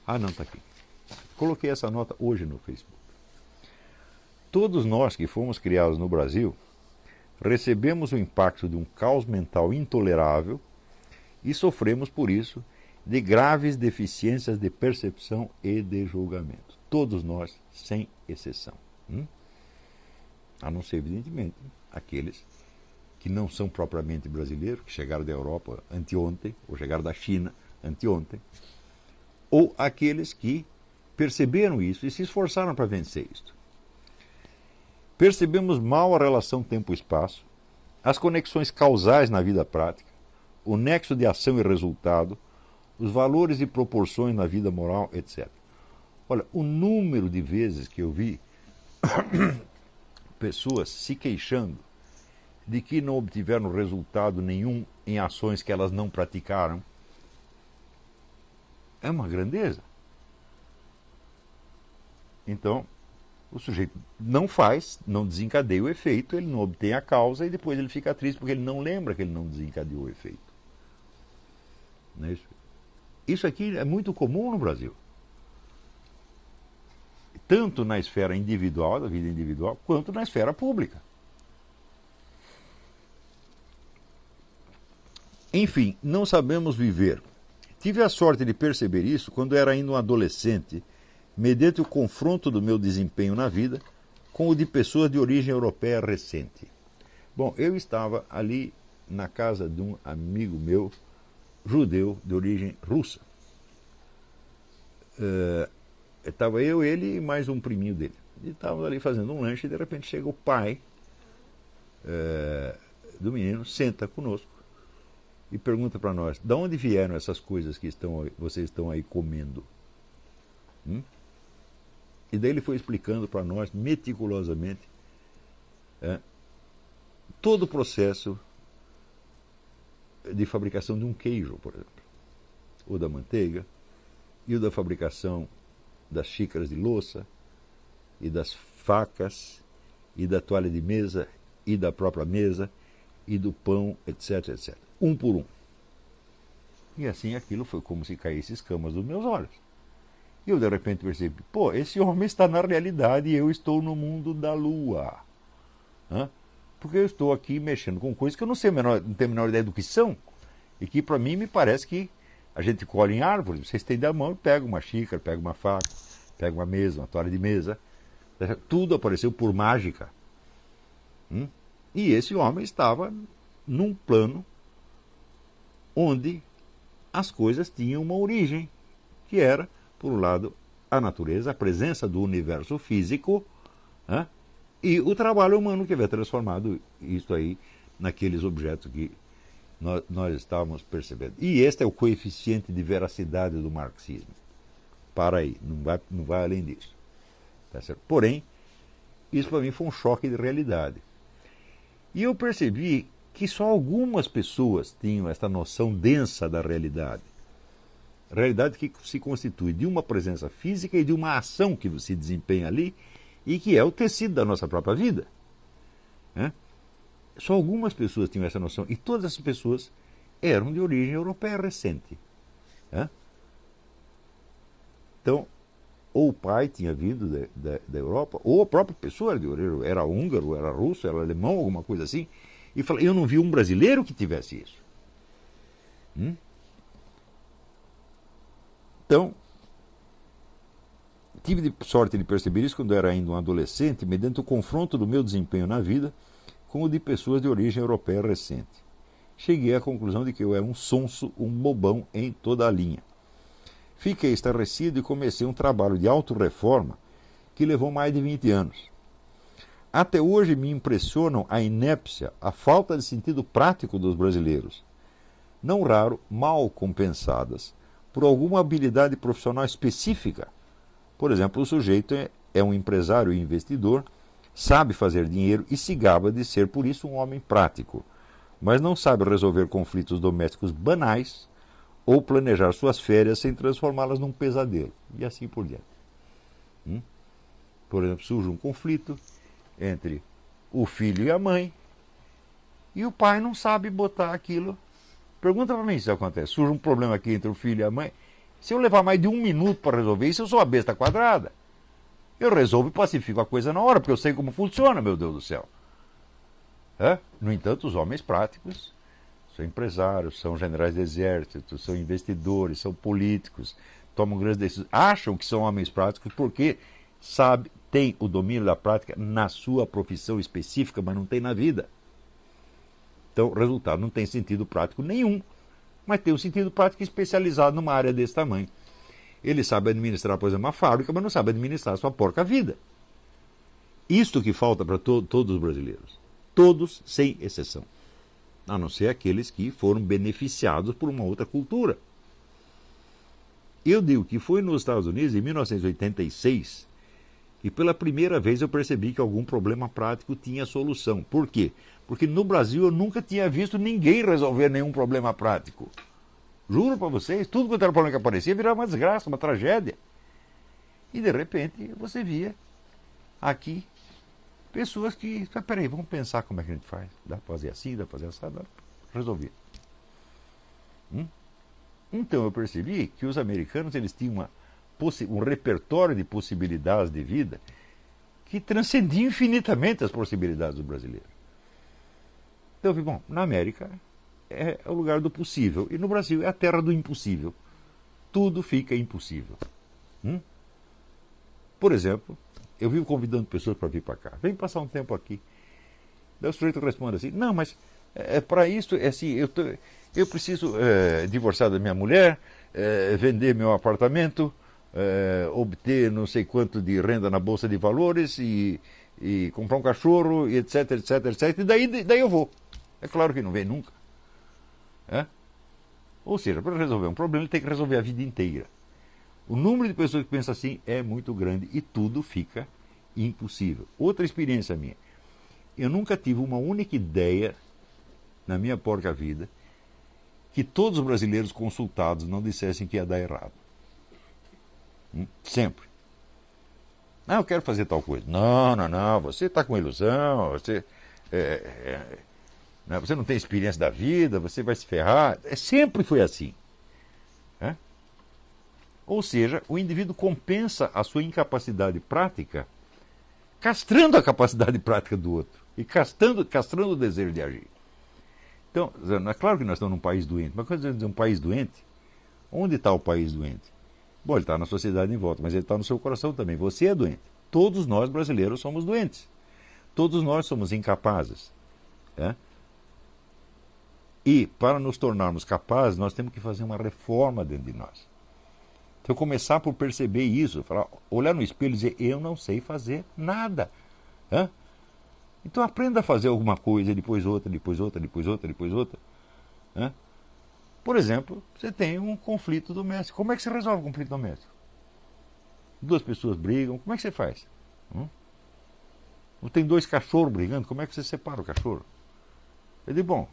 Ah, não, está aqui. Coloquei essa nota hoje no Facebook. Todos nós que fomos criados no Brasil recebemos o impacto de um caos mental intolerável e sofremos por isso de graves deficiências de percepção e de julgamento. Todos nós, sem exceção. A não ser, evidentemente, aqueles que não são propriamente brasileiros, que chegaram da Europa anteontem, ou chegaram da China anteontem, ou aqueles que perceberam isso e se esforçaram para vencer isso. Percebemos mal a relação tempo-espaço, as conexões causais na vida prática, o nexo de ação e resultado, os valores e proporções na vida moral, etc. Olha, o número de vezes que eu vi pessoas se queixando de que não obtiveram resultado nenhum em ações que elas não praticaram é uma grandeza. Então, o sujeito não faz, não desencadeia o efeito, ele não obtém a causa e depois ele fica triste porque ele não lembra que ele não desencadeou o efeito. Não é isso? Isso aqui é muito comum no Brasil. Tanto na esfera individual, da vida individual, quanto na esfera pública. Enfim, não sabemos viver. Tive a sorte de perceber isso quando era ainda um adolescente, mediante o confronto do meu desempenho na vida com o de pessoas de origem europeia recente. Bom, eu estava ali na casa de um amigo meu, judeu de origem russa. Estava eu, ele e mais um priminho dele. E estávamos ali fazendo um lanche e de repente chega o pai do menino, senta conosco e pergunta para nós: de onde vieram essas coisas que vocês estão aí comendo? E daí ele foi explicando para nós meticulosamente todo o processo de fabricação de um queijo, por exemplo, ou da manteiga, e o da fabricação das xícaras de louça, e das facas, e da toalha de mesa, e da própria mesa, e do pão, etc, etc. Um por um. E assim aquilo foi como se caísse escamas dos meus olhos. E eu de repente percebi, pô, esse homem está na realidade e eu estou no mundo da lua. Porque eu estou aqui mexendo com coisas que eu não tenho a menor ideia do que são, e que para mim me parece que a gente colhe em árvores, você estende a mão e pega uma xícara, pega uma faca, pega uma mesa, uma toalha de mesa, tudo apareceu por mágica. E esse homem estava num plano onde as coisas tinham uma origem, que era, por um lado, a natureza, a presença do universo físico, e o trabalho humano que havia transformado isso aí naqueles objetos que nós estávamos percebendo. E este é o coeficiente de veracidade do marxismo. Para aí, não vai além disso. Tá certo? Porém, isso para mim foi um choque de realidade. E eu percebi que só algumas pessoas tinham esta noção densa da realidade. Realidade que se constitui de uma presença física e de uma ação que se desempenha ali e que é o tecido da nossa própria vida. Só algumas pessoas tinham essa noção e todas essas pessoas eram de origem europeia recente. Então, ou o pai tinha vindo da Europa, ou a própria pessoa era húngaro, era russo, era alemão, alguma coisa assim, e falei, eu não vi um brasileiro que tivesse isso. Então, tive sorte de perceber isso quando eu era ainda um adolescente, mediante o confronto do meu desempenho na vida com o de pessoas de origem europeia recente. Cheguei à conclusão de que eu era um sonso, um bobão em toda a linha. Fiquei estarrecido e comecei um trabalho de autorreforma que levou mais de 20 anos. Até hoje me impressionam a inépcia, a falta de sentido prático dos brasileiros, não raro mal compensadas por alguma habilidade profissional específica. Por exemplo, o sujeito é um empresário e investidor, sabe fazer dinheiro e se gaba de ser, por isso, um homem prático, mas não sabe resolver conflitos domésticos banais ou planejar suas férias sem transformá-las num pesadelo, e assim por diante. Por exemplo, surge um conflito entre o filho e a mãe, e o pai não sabe botar aquilo. Pergunta para mim se isso acontece. Surge um problema aqui entre o filho e a mãe, Se eu levar mais de 1 minuto para resolver isso, eu sou a besta quadrada. Eu resolvo e pacifico a coisa na hora, porque eu sei como funciona, meu Deus do céu. No entanto, os homens práticos são empresários, são generais de exército, são investidores, são políticos, tomam grandes decisões, acham que são homens práticos porque têm o domínio da prática na sua profissão específica, mas não tem na vida. Então, o resultado não tem sentido prático nenhum, mas tem um sentido prático especializado numa área desse tamanho. Ele sabe administrar, por exemplo, uma fábrica, mas não sabe administrar a sua porca vida. Isto que falta para todos os brasileiros. Todos, sem exceção. A não ser aqueles que foram beneficiados por uma outra cultura. Eu digo que foi nos Estados Unidos, em 1986, que pela primeira vez eu percebi que algum problema prático tinha solução. Por quê? Porque no Brasil eu nunca tinha visto ninguém resolver nenhum problema prático. Juro para vocês, tudo quanto era problema que aparecia virava uma desgraça, uma tragédia. E de repente você via aqui pessoas que, peraí, vamos pensar como é que a gente faz. Dá para fazer assim, dá para fazer assim, resolver. Então eu percebi que os americanos eles tinham um repertório de possibilidades de vida que transcendia infinitamente as possibilidades do brasileiro. Então eu vi, bom, na América é o lugar do possível e no Brasil é a terra do impossível. Tudo fica impossível. Por exemplo, eu vivo convidando pessoas para vir para cá. Vem passar um tempo aqui. Daí o sujeito responde assim, não, mas para isso, assim, eu preciso divorciar da minha mulher, vender meu apartamento, obter não sei quanto de renda na Bolsa de Valores e comprar um cachorro, e etc, etc, etc. E daí eu vou. É claro que não vem nunca. Ou seja, para resolver um problema, ele tem que resolver a vida inteira. O número de pessoas que pensam assim é muito grande e tudo fica impossível. Outra experiência minha. Eu nunca tive uma única ideia na minha porca vida que todos os brasileiros consultados não dissessem que ia dar errado. Sempre. Eu quero fazer tal coisa. Não, você está com ilusão, você não tem experiência da vida, você vai se ferrar. Sempre foi assim. Ou seja, o indivíduo compensa a sua incapacidade prática castrando a capacidade prática do outro e castrando o desejo de agir. Então, é claro que nós estamos num país doente, mas quando dizemos um país doente, onde está o país doente? Bom, ele está na sociedade em volta, mas ele está no seu coração também. Você é doente. Todos nós brasileiros somos doentes. Todos nós somos incapazes. E para nos tornarmos capazes, nós temos que fazer uma reforma dentro de nós. Então, começar por perceber isso, olhar no espelho e dizer, eu não sei fazer nada. Então, aprenda a fazer alguma coisa, depois outra, depois outra, depois outra, depois outra. Por exemplo, você tem um conflito doméstico. Como é que você resolve o conflito doméstico? Duas pessoas brigam, como é que você faz? Ou tem dois cachorros brigando, como é que você separa o cachorro? Eu digo, bom,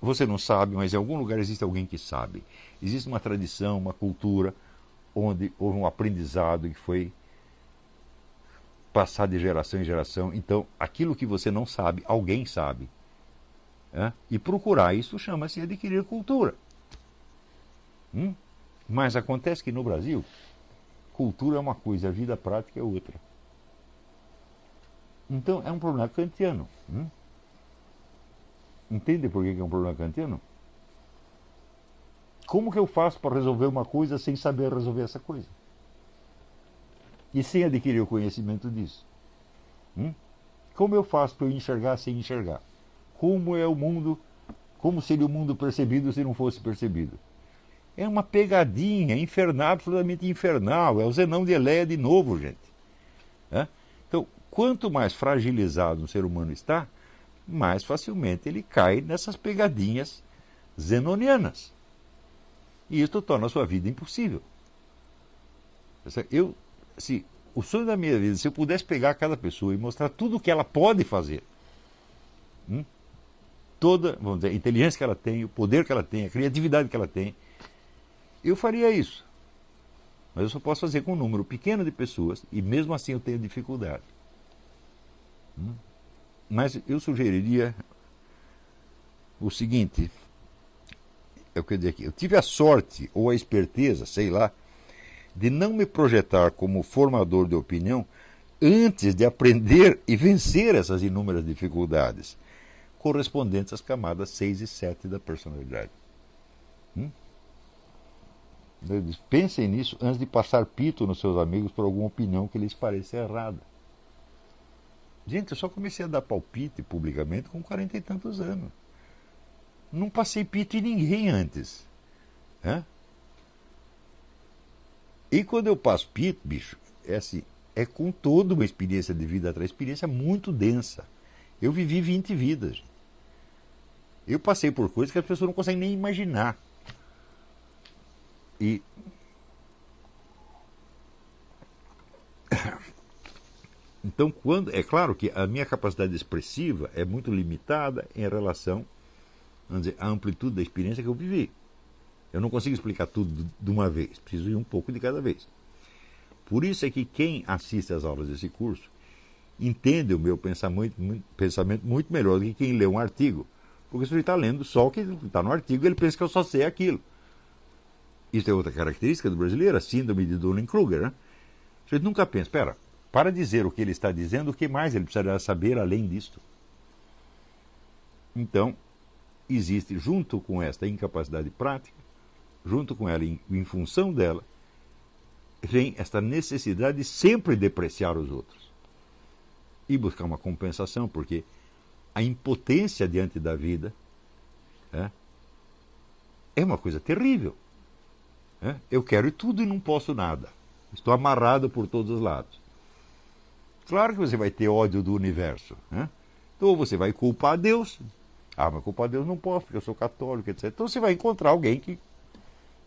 você não sabe, mas em algum lugar existe alguém que sabe. Existe uma tradição, uma cultura, onde houve um aprendizado que foi passado de geração em geração. Então, aquilo que você não sabe, alguém sabe. E procurar isso chama-se adquirir cultura. Mas acontece que no Brasil, cultura é uma coisa, a vida prática é outra. Então, é um problema kantiano. Entende por que é um problema kantiano? Como que eu faço para resolver uma coisa sem saber resolver essa coisa? E sem adquirir o conhecimento disso? Como eu faço para eu enxergar sem enxergar? Como é o mundo, como seria o mundo percebido se não fosse percebido? É uma pegadinha infernal, absolutamente infernal. É o Zenão de Eleia de novo, gente. Então, quanto mais fragilizado um ser humano está, mais facilmente ele cai nessas pegadinhas zenonianas. E isso torna a sua vida impossível. O sonho da minha vida, se eu pudesse pegar cada pessoa e mostrar tudo o que ela pode fazer, toda, vamos dizer, a inteligência que ela tem, o poder que ela tem, a criatividade que ela tem, eu faria isso. Mas eu só posso fazer com um número pequeno de pessoas e mesmo assim eu tenho dificuldade. Mas eu sugeriria o seguinte: eu tive a sorte ou a esperteza, sei lá, de não me projetar como formador de opinião antes de aprender e vencer essas inúmeras dificuldades correspondentes às camadas 6 e 7 da personalidade. Pensem nisso antes de passar pito nos seus amigos por alguma opinião que lhes pareça errada. Gente, eu só comecei a dar palpite publicamente com 40 e tantos anos. Não passei pito em ninguém antes. E quando eu passo pito, bicho, é assim, é com toda uma experiência de vida atrás, experiência muito densa. Eu vivi 20 vidas. Eu passei por coisas que as pessoas não conseguem nem imaginar. E então, é claro que a minha capacidade expressiva é muito limitada em relação, vamos dizer, à amplitude da experiência que eu vivi. Eu não consigo explicar tudo de uma vez, preciso ir um pouco de cada vez. Por isso é que quem assiste às aulas desse curso entende o meu pensamento muito melhor do que quem lê um artigo. Porque se ele está lendo só o que está no artigo, ele pensa que eu só sei aquilo. Isso é outra característica do brasileiro, a síndrome de Dunning-Kruger. Né? A gente nunca pensa, espera, para dizer o que ele está dizendo, o que mais ele precisaria saber além disto? Então, existe, junto com esta incapacidade prática, junto com ela, em função dela, vem esta necessidade de sempre depreciar os outros. E buscar uma compensação, porque a impotência diante da vida é uma coisa terrível. Eu quero tudo e não posso nada. Estou amarrado por todos os lados. Claro que você vai ter ódio do universo. Então você vai culpar Deus. Mas culpar Deus não posso, porque eu sou católico, etc. Então você vai encontrar alguém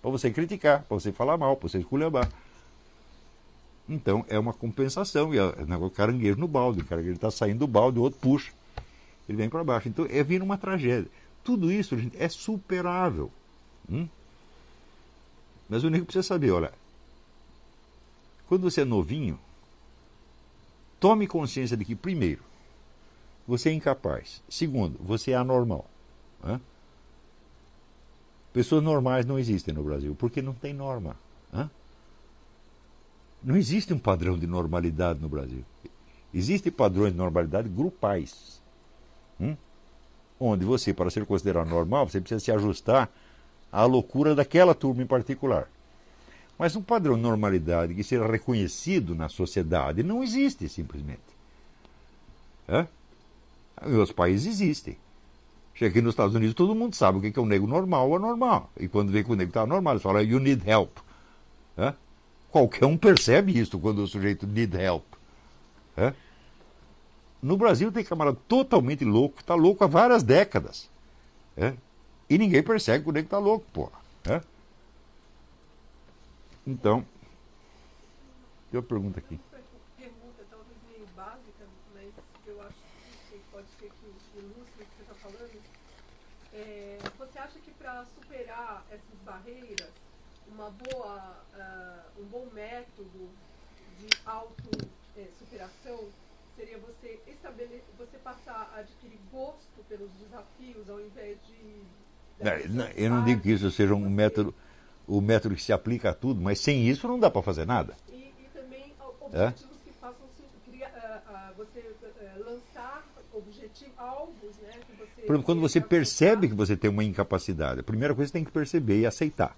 para você criticar, para você falar mal, para você esculhambar. Então é uma compensação. E o caranguejo no balde. O caranguejo está saindo do balde, o outro puxa. Ele vem para baixo. Então é vir uma tragédia. Tudo isso, gente, é superável. Mas o único que precisa saber, olha, quando você é novinho, tome consciência de que, primeiro, você é incapaz. Segundo, você é anormal. Pessoas normais não existem no Brasil, porque não tem norma. Não existe um padrão de normalidade no Brasil. Existem padrões de normalidade grupais. Onde você, para ser considerado normal, você precisa se ajustar à loucura daquela turma em particular. Mas um padrão de normalidade que seja reconhecido na sociedade não existe, simplesmente. Em outros países existem. Chega aqui nos Estados Unidos, todo mundo sabe o que é um nego normal ou anormal. E quando vê que o nego está normal, eles falam, you need help. Qualquer um percebe isso quando o sujeito need help. No Brasil tem camarada totalmente louco, está louco há várias décadas. E ninguém percebe que o nego está louco, porra. Então, tem uma pergunta aqui. Pergunta talvez meio básica, mas eu acho que pode ser que ilustre o que você está falando. Você acha que para superar essas barreiras, um bom método de autossuperação seria você passar a adquirir gosto pelos desafios ao invés de... Eu não digo que isso seja um método, o método que se aplica a tudo, mas sem isso não dá para fazer nada. E também objetivos que façam você lançar alvos, né? Que você, por exemplo, quando você percebe que você tem uma incapacidade, a primeira coisa que você tem que perceber e aceitar.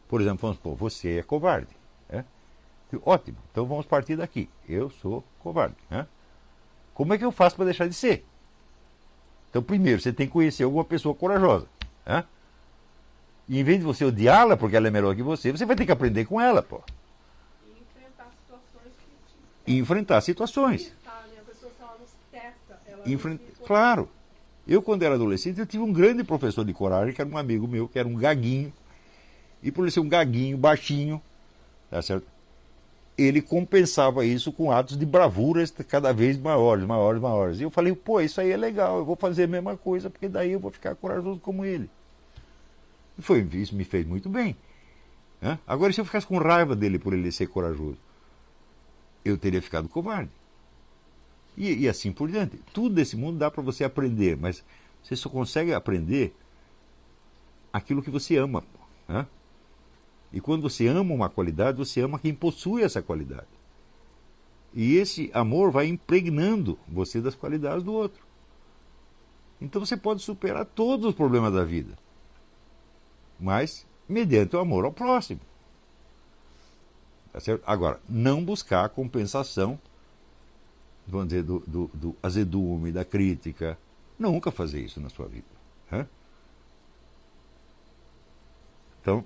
Por exemplo, vamos supor, você é covarde. Ótimo, então vamos partir daqui. Eu sou covarde. Como é que eu faço para deixar de ser? Então, primeiro, você tem que conhecer alguma pessoa corajosa. E em vez de você odiá-la porque ela é melhor que você vai ter que aprender com ela, pô. E enfrentar situações E enfrentar situações. A pessoa, se ela não se testa, Claro. Eu, quando era adolescente, eu tive um grande professor de coragem, que era um amigo meu, que era um gaguinho. E por ele ser um gaguinho, baixinho, tá certo? Ele compensava isso com atos de bravuras cada vez maiores. E eu falei, pô, isso aí é legal, eu vou fazer a mesma coisa, porque daí eu vou ficar corajoso como ele. E isso me fez muito bem. Agora, se eu ficasse com raiva dele por ele ser corajoso, eu teria ficado covarde. E assim por diante. Tudo desse mundo dá para você aprender, mas você só consegue aprender aquilo que você ama. Né? E quando você ama uma qualidade, você ama quem possui essa qualidade. E esse amor vai impregnando você das qualidades do outro. Então você pode superar todos os problemas da vida, mas mediante o amor ao próximo. Tá certo? Agora, não buscar a compensação, vamos dizer, do azedume, da crítica. Nunca fazer isso na sua vida. Né? Então,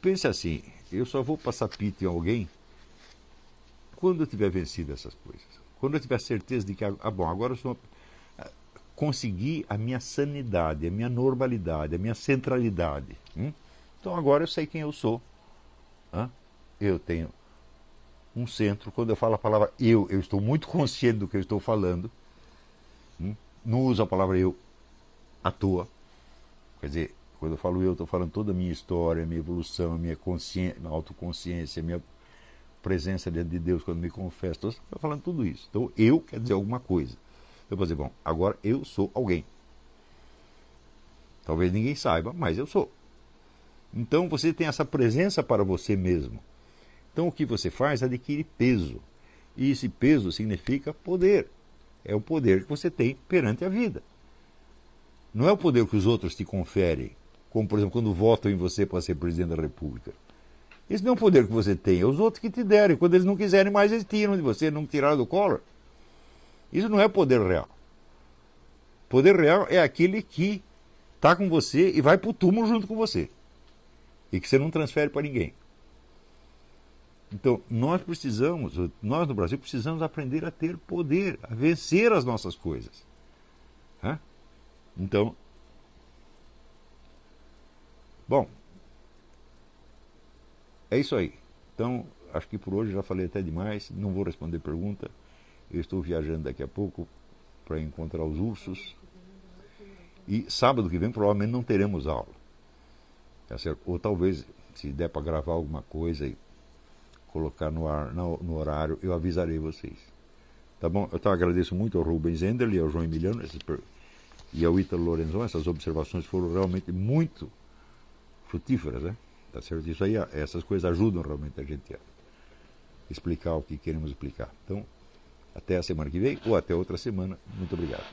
pense assim, eu só vou passar pito em alguém quando eu tiver vencido essas coisas. Quando eu tiver certeza de que, agora eu consegui a minha sanidade, a minha normalidade, a minha centralidade. Então agora eu sei quem eu sou. Eu tenho um centro. Quando eu falo a palavra eu estou muito consciente do que eu estou falando. Não uso a palavra eu à toa. Quer dizer, quando eu falo eu, estou falando toda a minha história, a minha evolução, a minha autoconsciência, a minha presença diante de Deus quando me confesso. Estou falando tudo isso. Então eu quer dizer alguma coisa. Eu vou dizer, bom, agora eu sou alguém. Talvez ninguém saiba, mas eu sou. Então você tem essa presença para você mesmo. Então o que você faz adquire peso. E esse peso significa poder. É o poder que você tem perante a vida. Não é o poder que os outros te conferem, como por exemplo quando votam em você para ser presidente da República. Esse não é o poder que você tem, é os outros que te derem. Quando eles não quiserem mais, eles tiram de você, não tiraram do Collor. Isso não é poder real. Poder real é aquele que está com você e vai para o túmulo junto com você. E que você não transfere para ninguém. Então, nós no Brasil, precisamos aprender a ter poder, a vencer as nossas coisas. Então, bom, é isso aí. Então, acho que por hoje já falei até demais, não vou responder pergunta. Eu estou viajando daqui a pouco para encontrar os ursos. E sábado que vem provavelmente não teremos aula. Tá certo? Ou talvez, se der para gravar alguma coisa e colocar no ar, no horário, eu avisarei vocês. Tá bom? Eu agradeço muito ao Rubens Enderle e ao João Emiliano e ao Ítalo Lorenzon. Essas observações foram realmente muito frutíferas, né? Tá certo? Isso aí, essas coisas ajudam realmente a gente a explicar o que queremos explicar. Então, até a semana que vem ou até outra semana. Muito obrigado.